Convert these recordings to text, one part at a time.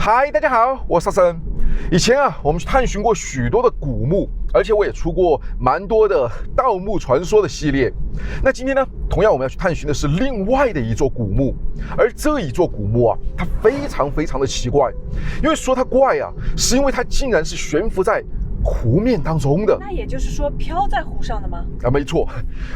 嗨，大家好，我是沙森。以前我们去探寻过许多的古墓，而且我也出过蛮多的盗墓传说的系列。那今天呢，同样我们要去探寻的是另外的一座古墓，而这一座古墓它非常的奇怪。因为说它怪是因为它竟然是悬浮在湖面当中的。那也就是说飘在湖上的吗？没错，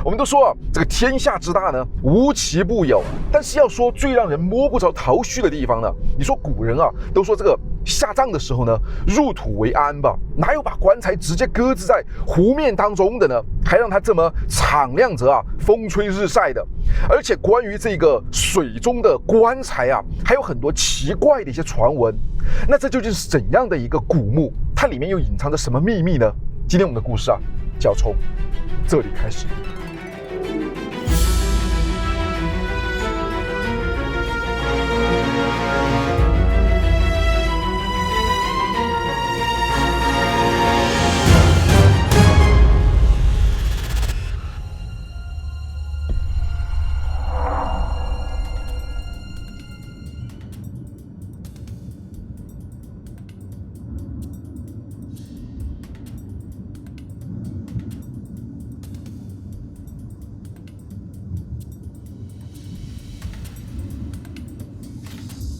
我们都说这个天下之大呢，无奇不有。但是要说最让人摸不着头绪的地方呢，你说古人都说这个下葬的时候呢，入土为安吧，哪有把棺材直接搁置在湖面当中的呢？还让它这么敞亮着风吹日晒的。而且关于这个水中的棺材还有很多奇怪的一些传闻。那这究竟是怎样的一个古墓？它里面又隐藏着什么秘密呢？今天我们的故事就要从这里开始。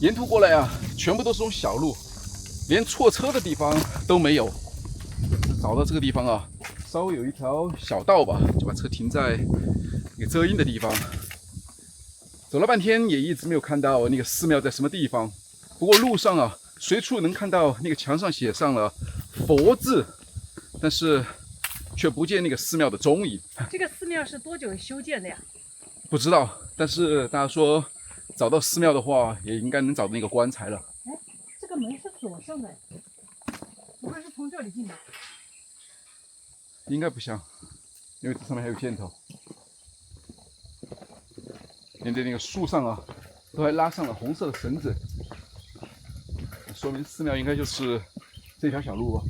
沿途过来全部都是这种小路，连错车的地方都没有。找到这个地方稍微有一条小道吧，就把车停在那个遮阴的地方。走了半天也一直没有看到那个寺庙在什么地方。不过路上随处能看到那个墙上写上了佛字，但是却不见那个寺庙的踪影。这个寺庙是多久修建的呀？不知道，但是大家说找到寺庙的话，也应该能找到那个棺材了。哎，这个门是锁上的，不会是从这里进的？应该不像，因为这上面还有箭头，连在那个树上都还拉上了红色的绳子，说明寺庙应该就是这条小路吧。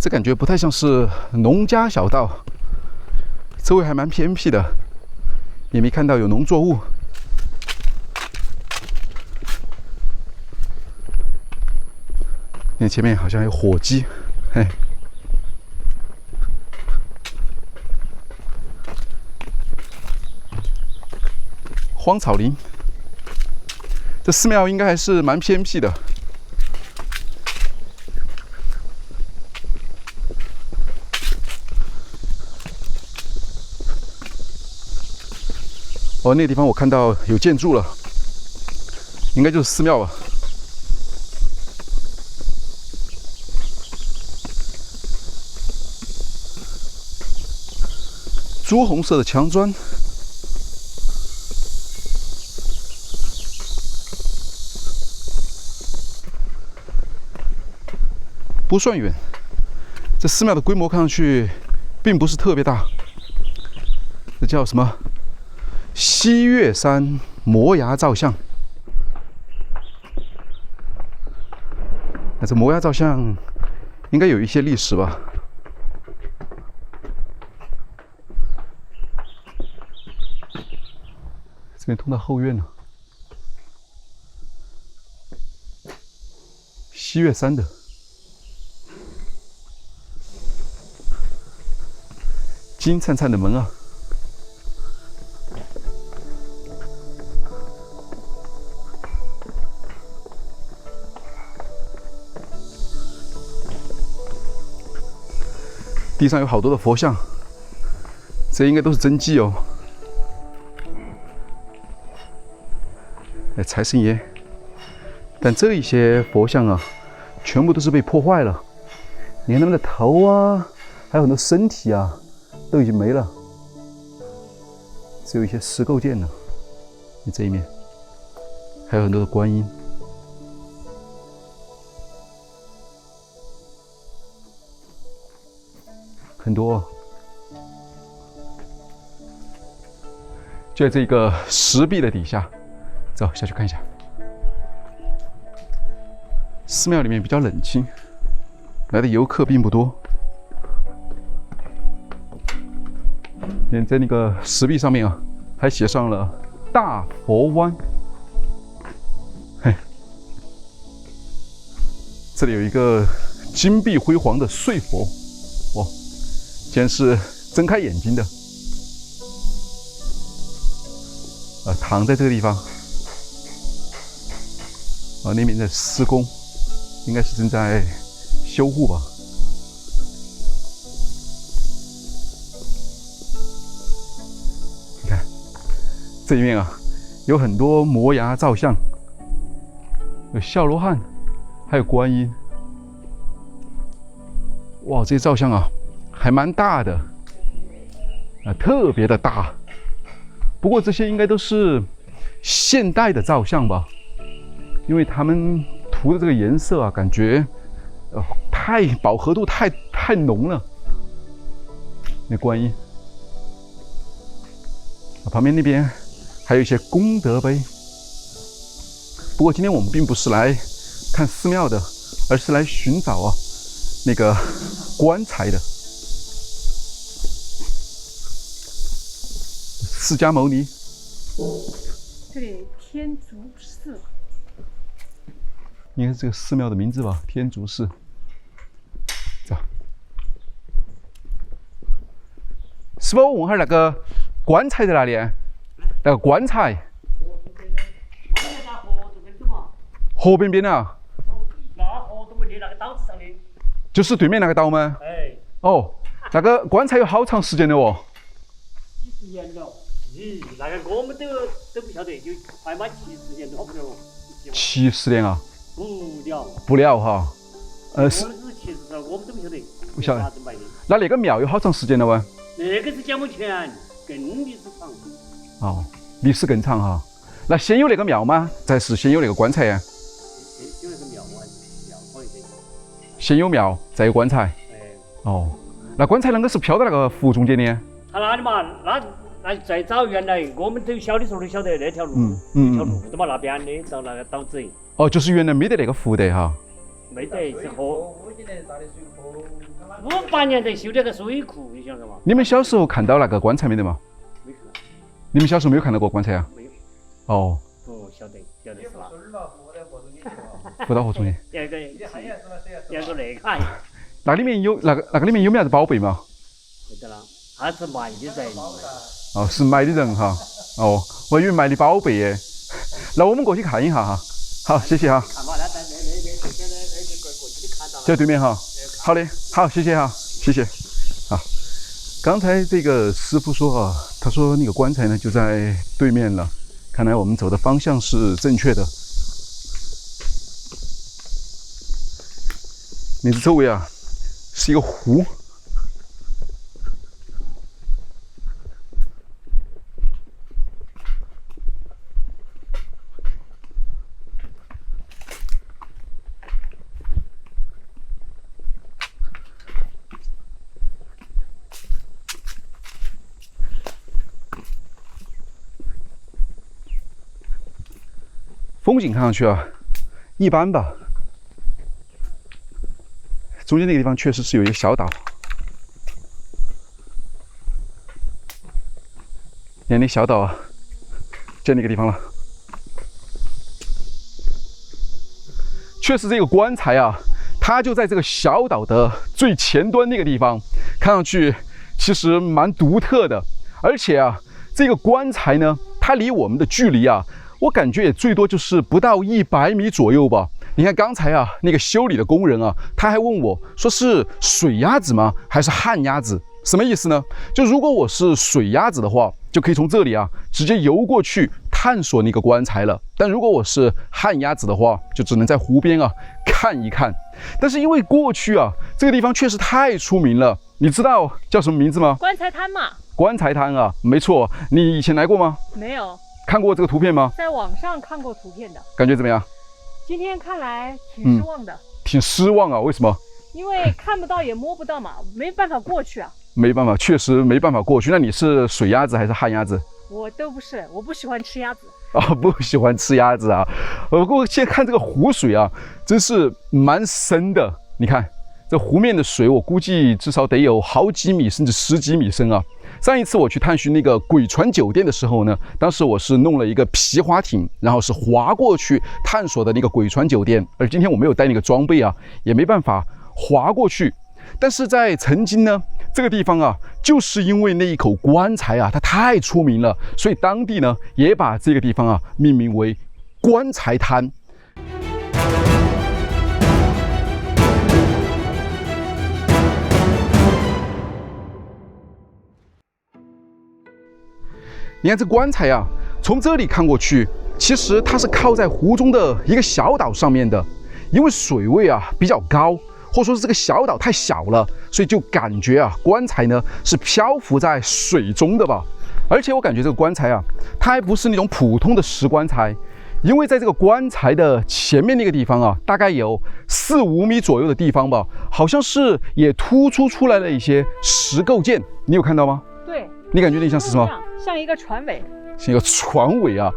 这感觉不太像是农家小道，周围还蛮偏僻的，也没看到有农作物。那前面好像有火鸡，嘿，荒草林。这寺庙应该还是蛮偏僻的。那个地方我看到有建筑了，应该就是寺庙吧。朱红色的墙砖，不算远。这寺庙的规模看上去并不是特别大，这叫什么？西岳山摩崖造像。那这摩崖造像应该有一些历史吧？这边通到后院了。西岳山的。金灿灿的门地上有好多的佛像，这应该都是真迹哦。财神爷，但这一些佛像全部都是被破坏了，连他们的头还有很多身体都已经没了，只有一些石构件了。你这一面还有很多的观音。很多就在这个石壁的底下，走下去看一下。寺庙里面比较冷清，来的游客并不多。在那个石壁上面啊，还写上了“大佛湾”。嘿，这里有一个金碧辉煌的睡佛，哇，竟然是睁开眼睛的。躺在这个地方，那边在施工，应该是正在修护吧。你看这里面啊，有很多摩崖造像，有笑罗汉，还有观音。哇，这些造像啊，还蛮大的，特别的大。不过这些应该都是现代的造像吧，因为他们涂的这个颜色啊，感觉太饱和度太浓了。那观音，旁边那边还有一些功德碑。不过今天我们并不是来看寺庙的，而是来寻找啊那个棺材的。释迦牟尼，这里天竺寺，应该是这个寺庙的名字吧？天竺寺。走，师傅，我问下那个棺材在哪里？那个棺材？河边边啊？那河东面的那个岛子上的。就是对面那个岛吗？哎。哦，那个棺材有好长时间了哦。几十年了。那个我们都不晓得，就快满70年多不了。70年啊？不了哈。是。其实我们都不晓得。不晓得。那个庙有好长时间了哇？那个是蒋母泉，更历史长。哦，历史更长哈。那先有那个庙吗？还是先有那个棺材呀？先有那个庙啊，庙好一点。先有庙，再有棺材。哎。哦，那棺材啷个是飘到那个湖中间的？他那里嘛，那最早原来我们都小的时候都晓得那条路，一条路的嘛，那边的到那个岛子。哦，就是原来没得那个湖的哈。没得，是河。58年才修这个水库，你晓得吗？你们小时候看到那个棺材没得嘛？没看。你们小时候没有看到过棺材啊？没有。哦。不晓得是吧？浮到河中间。要个那个。那里面有那个里面有没啥子宝贝嘛？没得了，他是埋的人。哦，是埋的人哈。哦，我以为埋的宝贝耶。那我们过去看一下哈。好，谢谢哈。看嘛，那过去的看到了。在对面哈。好的，好，谢谢哈，谢谢。好，刚才这个师傅说啊，他说那个棺材呢就在对面了，看来我们走的方向是正确的。你这周围啊是一个湖。风景看上去啊，一般吧。中间那个地方确实是有一个小岛，连那小岛啊，在那个地方了。确实，这个棺材啊，它就在这个小岛的最前端那个地方，看上去其实蛮独特的。而且啊，这个棺材呢，它离我们的距离啊，我感觉也最多就是不到100米左右吧。你看刚才啊，那个修理的工人啊，他还问我说是水鸭子吗？还是旱鸭子？什么意思呢？就如果我是水鸭子的话，就可以从这里啊直接游过去探索那个棺材了。但如果我是旱鸭子的话，就只能在湖边啊看一看。但是因为过去啊这个地方确实太出名了，你知道叫什么名字吗？棺材滩嘛。棺材滩啊，没错。你以前来过吗？没有。看过这个图片吗？在网上看过图片的。感觉怎么样？今天看来挺失望的。挺失望啊？为什么？因为看不到也摸不到嘛，没办法过去啊。没办法，确实没办法过去。那你是水鸭子还是旱鸭子？我都不是，我不喜欢吃鸭子。啊，不喜欢吃鸭子啊。不过现在看这个湖水啊，真是蛮深的。你看这湖面的水，我估计至少得有好几米甚至10几米深啊。上一次我去探寻那个鬼船酒店的时候呢，当时我是弄了一个皮划艇，然后是划过去探索的那个鬼船酒店。而今天我没有带那个装备啊，也没办法划过去。但是在曾经呢，这个地方啊，就是因为那一口棺材啊，它太出名了，所以当地呢也把这个地方啊命名为棺材滩。你看这棺材啊，从这里看过去，其实它是靠在湖中的一个小岛上面的。因为水位啊比较高，或者说是这个小岛太小了，所以就感觉啊棺材呢是漂浮在水中的吧。而且我感觉这个棺材啊，它还不是那种普通的石棺材，因为在这个棺材的前面那个地方啊，大概有4、5米左右的地方吧，好像是也突出来了一些石构件。你有看到吗？对，你感觉那像是什么？像一个船尾。像一个船尾啊。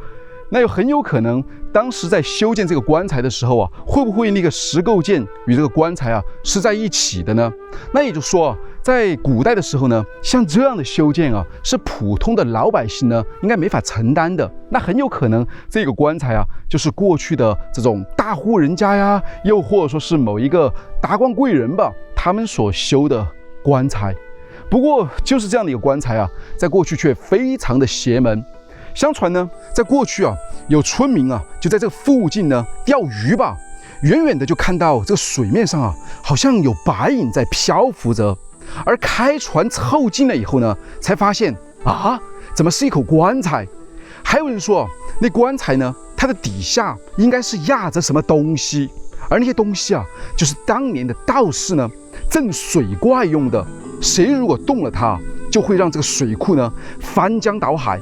那又很有可能，当时在修建这个棺材的时候啊，会不会那个石构件与这个棺材啊是在一起的呢？那也就是说啊，在古代的时候呢，像这样的修建啊，是普通的老百姓呢应该没法承担的。那很有可能这个棺材啊，就是过去的这种大户人家呀，又或者说是某一个达官贵人吧，他们所修的棺材。不过就是这样的一个棺材啊，在过去却非常的邪门。相传呢，在过去啊，有村民啊就在这个附近呢钓鱼吧，远远的就看到这个水面上啊，好像有白影在漂浮着。而开船凑近了以后呢，才发现啊，怎么是一口棺材？还有人说，那棺材呢，它的底下应该是压着什么东西，而那些东西啊，就是当年的道士呢镇水怪用的。谁如果动了它，就会让这个水库呢翻江倒海。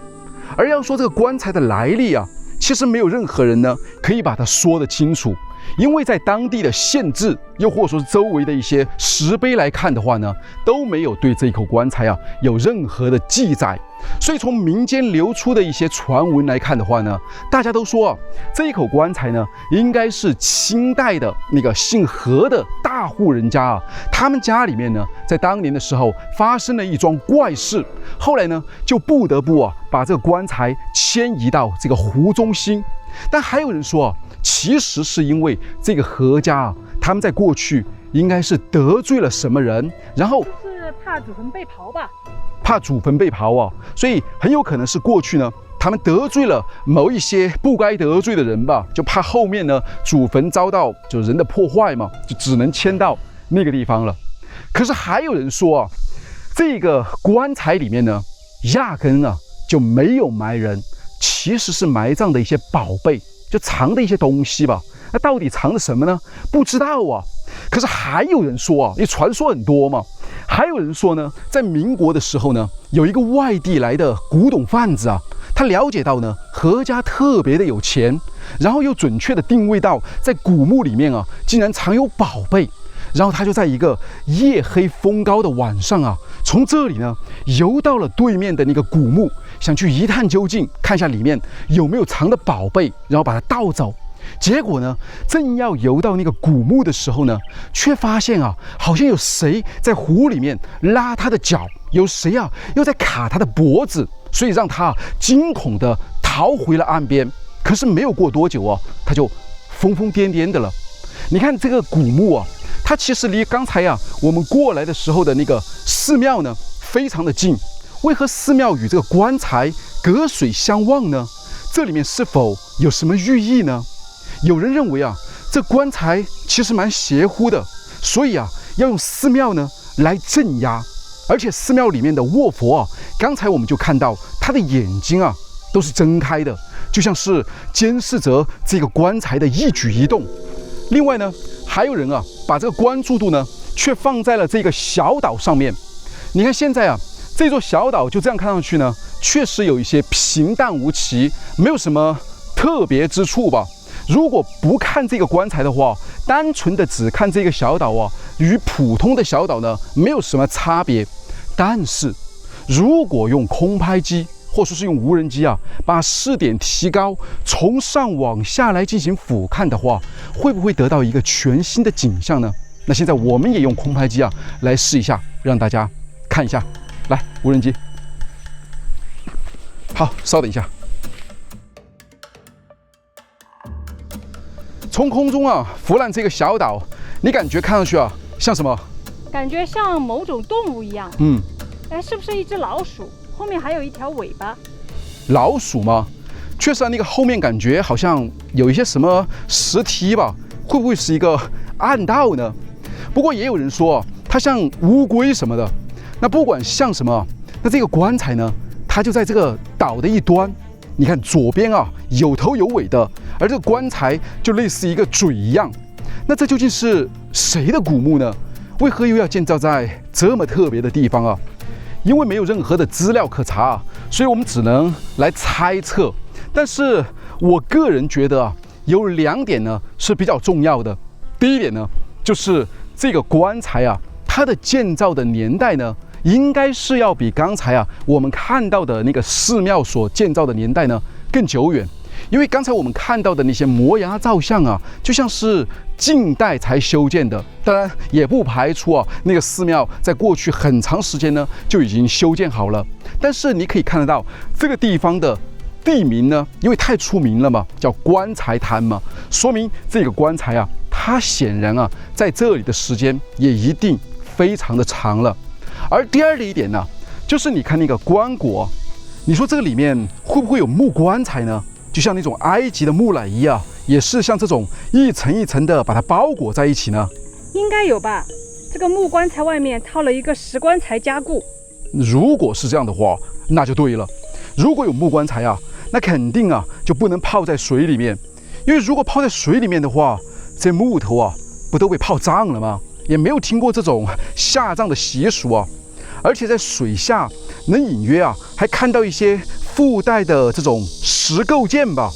而要说这个棺材的来历啊，其实没有任何人呢可以把它说得清楚，因为在当地的县志，又或者说是周围的一些石碑来看的话呢，都没有对这一口棺材啊有任何的记载。所以从民间流出的一些传闻来看的话呢，大家都说啊，这一口棺材呢，应该是清代的那个姓何的大户人家啊，他们家里面呢，在当年的时候发生了一桩怪事，后来呢，就不得不啊，把这个棺材迁移到这个湖中心。但还有人说啊，其实是因为这个何家啊，他们在过去应该是得罪了什么人，然后就是怕祖坟被刨吧。怕祖坟被刨啊，所以很有可能是过去呢，他们得罪了某一些不该得罪的人吧，就怕后面呢祖坟遭到就人的破坏嘛，就只能迁到那个地方了。可是还有人说啊，这个棺材里面呢，压根啊就没有埋人，其实是埋葬的一些宝贝，就藏的一些东西吧。那到底藏的什么呢？不知道啊。可是还有人说啊，因为传说很多嘛，还有人说呢，在民国的时候呢，有一个外地来的古董贩子啊，他了解到呢，何家特别的有钱，然后又准确的定位到在古墓里面啊，竟然藏有宝贝。然后他就在一个夜黑风高的晚上啊，从这里呢游到了对面的那个古墓，想去一探究竟，看一下里面有没有藏的宝贝，然后把它盗走。结果呢，正要游到那个古墓的时候呢，却发现啊，好像有谁在湖里面拉他的脚，有谁啊又在卡他的脖子，所以让他惊恐地逃回了岸边。可是没有过多久啊，他就疯疯癫癫的了。你看这个古墓啊，它其实离刚才啊我们过来的时候的那个寺庙呢非常的近。为何寺庙与这个棺材隔水相望呢？这里面是否有什么寓意呢？有人认为啊，这棺材其实蛮邪乎的，所以啊，要用寺庙呢来镇压。而且寺庙里面的卧佛啊，刚才我们就看到他的眼睛啊都是睁开的，就像是监视着这个棺材的一举一动。另外呢，还有人啊，把这个关注度呢却放在了这个小岛上面。你看现在啊，这座小岛就这样看上去呢，确实有一些平淡无奇，没有什么特别之处吧。如果不看这个棺材的话，单纯的只看这个小岛啊，与普通的小岛呢没有什么差别。但是如果用空拍机或者是用无人机啊，把视点提高，从上往下来进行俯瞰的话，会不会得到一个全新的景象呢？那现在我们也用空拍机啊来试一下，让大家看一下。来，无人机。好，稍等一下。从空中啊俯览这个小岛，你感觉看上去啊像什么？感觉像某种动物一样。哎，是不是一只老鼠？后面还有一条尾巴。老鼠吗？确实啊，那个后面感觉好像有一些什么石梯吧，会不会是一个暗道呢？不过也有人说它像乌龟什么的。那不管像什么，那这个棺材呢，它就在这个岛的一端。你看左边啊有头有尾的，而这个棺材就类似一个嘴一样。那这究竟是谁的古墓呢？为何又要建造在这么特别的地方啊？因为没有任何的资料可查啊，所以我们只能来猜测。但是我个人觉得啊，有2点呢是比较重要的。第一点呢，就是这个棺材啊，它的建造的年代呢，应该是要比刚才啊我们看到的那个寺庙所建造的年代呢更久远。因为刚才我们看到的那些摩崖造像啊，就像是近代才修建的。当然也不排除啊，那个寺庙在过去很长时间呢就已经修建好了。但是你可以看得到这个地方的地名呢，因为太出名了嘛，叫棺材滩嘛，说明这个棺材啊，它显然啊在这里的时间也一定非常的长了。而第二的一点呢，就是你看那个棺椁，你说这个里面会不会有木棺材呢？就像那种埃及的木乃伊啊，也是像这种一层一层的把它包裹在一起呢？应该有吧。这个木棺材外面套了一个石棺材加固。如果是这样的话，那就对了。如果有木棺材啊，那肯定啊就不能泡在水里面，因为如果泡在水里面的话，这木头啊不都被泡脏了吗？也没有听过这种下葬的习俗啊。而且在水下能隐约啊还看到一些附带的这种石构件吧，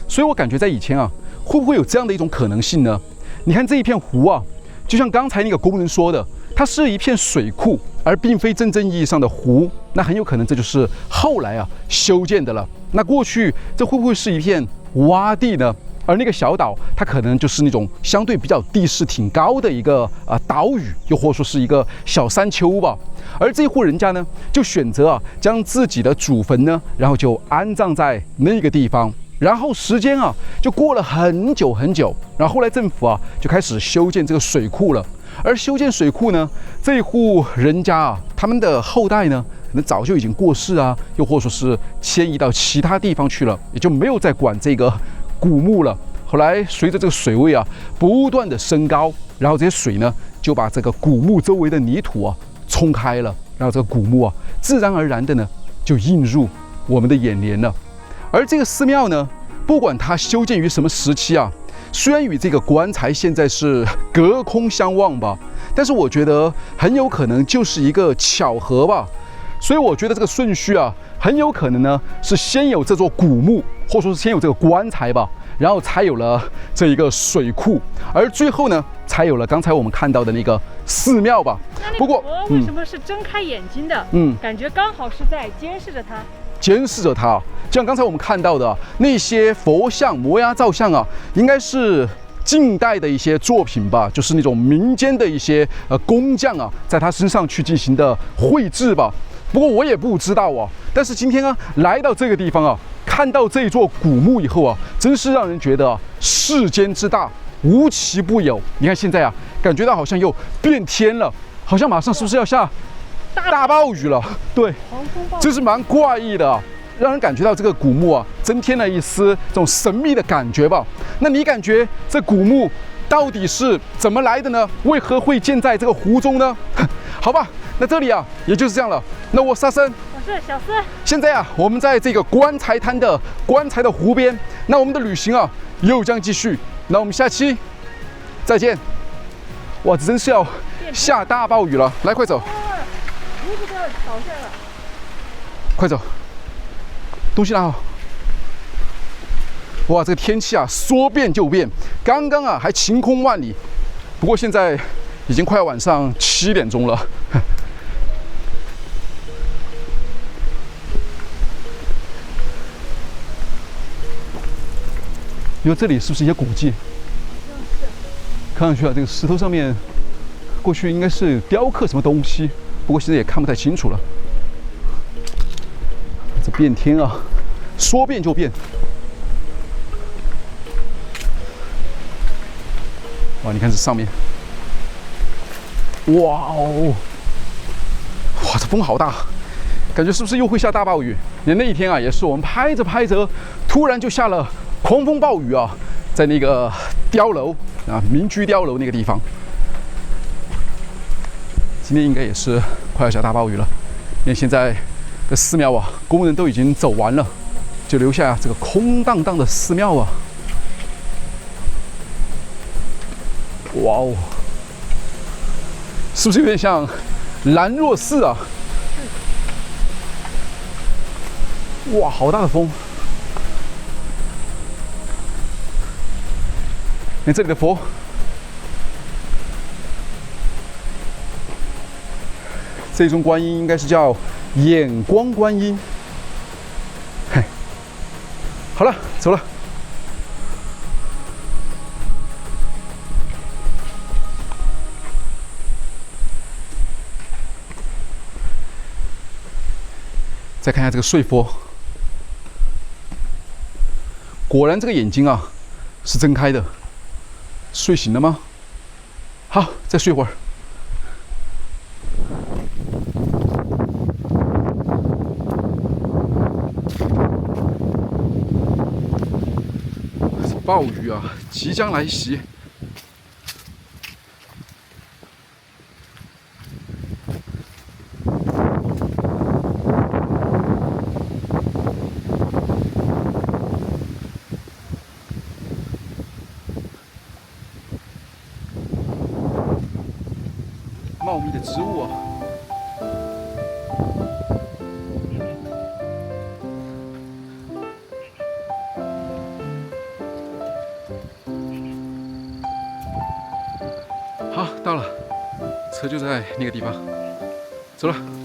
所以我感觉在以前啊，会不会有这样的一种可能性呢？你看这一片湖啊，就像刚才那个工人说的，它是一片水库，而并非真正意义上的湖。那很有可能这就是后来啊修建的了。那过去这会不会是一片洼地呢？而那个小岛，它可能就是那种相对比较地势挺高的一个岛屿，又或者说是一个小山丘吧。而这户人家呢，就选择啊将自己的祖坟呢，然后就安葬在那个地方。然后时间啊就过了很久很久，然后后来政府啊就开始修建这个水库了。而修建水库呢，这一户人家啊，他们的后代呢，可能早就已经过世啊，又或者说是迁移到其他地方去了，也就没有再管这个古墓了。后来随着这个水位啊不断的升高，然后这些水呢就把这个古墓周围的泥土啊冲开了，然后这个古墓啊自然而然的呢就映入我们的眼帘了。而这个寺庙呢，不管它修建于什么时期啊，虽然与这个棺材现在是隔空相望吧，但是我觉得很有可能就是一个巧合吧。所以我觉得这个顺序啊，很有可能呢是先有这座古墓，或者说是先有这个棺材吧，然后才有了这一个水库，而最后呢才有了刚才我们看到的那个寺庙吧。不过为什么是睁开眼睛的？感觉刚好是在监视着他。监视着他，就像刚才我们看到的那些佛像、摩崖造像啊，应该是近代的一些作品吧，就是那种民间的一些工匠啊，在他身上去进行的绘制吧。不过我也不知道啊，但是今天啊来到这个地方啊，看到这座古墓以后啊，真是让人觉得世间之大无奇不有。你看现在啊，感觉到好像又变天了，好像马上是不是要下大暴雨了？对，真是蛮怪异的啊，让人感觉到这个古墓啊，增添了一丝这种神秘的感觉吧。那你感觉这古墓到底是怎么来的呢？为何会建在这个湖中呢？好吧，那这里啊，也就是这样了。那我是阿森，我是小思。现在啊，我们在这个棺材滩的棺材的湖边，那我们的旅行啊，又将继续。那我们下期再见。哇，这真是要下大暴雨了，来，快走！屋子都要倒下了，快走，东西拿好。哇，这个天气啊，说变就变。刚刚啊还晴空万里，不过现在已经快要晚上7点钟了。因为这里是不是一些古迹？看上去啊，这个石头上面过去应该是雕刻什么东西，不过现在也看不太清楚了。这变天啊，说变就变。哇，你看这上面，哇哦，哇，这风好大，感觉是不是又会下大暴雨？那一天啊，也是我们拍着拍着，突然就下了狂风暴雨啊，在那个碉楼啊，民居碉楼那个地方。今天应该也是快要下大暴雨了，因为现在这寺庙啊，工人都已经走完了，就留下这个空荡荡的寺庙啊。哇哦，是不是有点像兰若寺啊？哇，好大的风！看这里的佛，这尊观音应该是叫眼光观音。嘿，好了，走了。再看一下这个睡佛，果然这个眼睛啊是睁开的，睡醒了吗？好，再睡会儿。暴雨啊，即将来袭。茂密的植物啊，好，到了，车就在那个地方，走了。